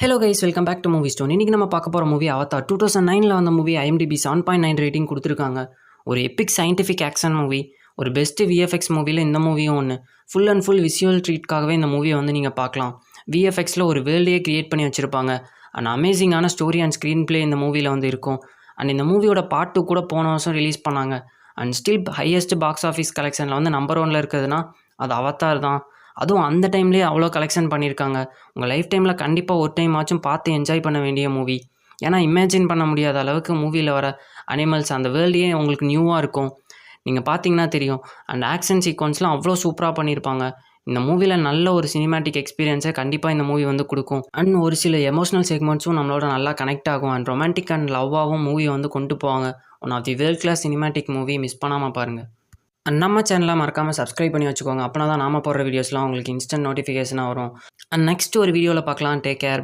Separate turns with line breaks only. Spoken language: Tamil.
Hello guys, welcome back to movie stone. இன்றைக்கி நம்ம பார்க்க போகிற மூவி அவதார். 2009 வந்த மூவி. IMDb 7.9 ரேட்டிங் கொடுத்துருக்காங்க. ஒரு எப்பிக் சயின்டிஃபிக் ஆக்ஷன் மூவி, ஒரு பெஸ்ட்டு VFX மூவியில் இந்த மூவியும் ஒன்று. ஃபுல் அண்ட் ஃபுல் விஷுவல் ட்ரீட்காகவே இந்த மூவியை வந்து நீங்கள் பார்க்கலாம். VFXயில் ஒரு வேர்ல்டையே க்ரியேட் பண்ணி வச்சுருப்பாங்க. அண்ட் அமேசிங்கான ஸ்டோரி அண்ட் ஸ்க்ரீன் ப்ளே இந்த மூவியில் வந்து இருக்கும். அண்ட் இந்த மூவியோட பார்ட் 2 கூட போன வருஷம் ரிலீஸ் பண்ணாங்க. And still highest box office கலெக்ஷனில் வந்து நம்பர் 1 இருக்கிறதுனா அது அவதார் தான். அதுவும் அந்த டைம்லேயே அவ்வளோ கலெக்ஷன் பண்ணியிருக்காங்க. உங்கள் லைஃப் டைமில் கண்டிப்பாக ஒரு டைம் ஆச்சும் பார்த்து என்ஜாய் பண்ண வேண்டிய மூவி. ஏன்னா இமேஜின் பண்ண முடியாத அளவுக்கு மூவியில் வர அனிமல்ஸ், அந்த வேர்ல்டையே உங்களுக்கு நியூவாக இருக்கும். நீங்கள் பார்த்தீங்கன்னா தெரியும். அண்ட் ஆக்ஷன் சீக்வன்ஸ்லாம் அவ்வளோ சூப்பராக பண்ணியிருப்பாங்க. இந்த மூவியில் நல்ல ஒரு சினிமேட்டிக் எக்ஸ்பீரியன்ஸை கண்டிப்பாக இந்த மூவி வந்து கொடுக்கும். அண்ட் ஒரு சில எமோஷனல் செக்மெண்ட்ஸும் நம்மளோட நல்லா கனெக்ட் ஆகும். அண்ட் ரொமான்டிக் அண்ட் லவ்வாகவும் மூவி வந்து கொண்டு போவாங்க. One of the world class cinematic movie. Miss பண்ணாமல் பாருங்கள். அண்ட் நம்ம சேனலை மறக்காமல் சப்ஸ்கிரைப் பண்ணி வச்சுக்கோங்க. அப்படின்னா தான் நாம போடுற வீடியோஸ்லாம் உங்களுக்கு இன்ஸ்டன்ட் நோட்டிஃபிகேஷனாக வரும். அண்ட் நெக்ஸ்ட் ஒரு வீடியோவில் பார்க்கலாம். Take care.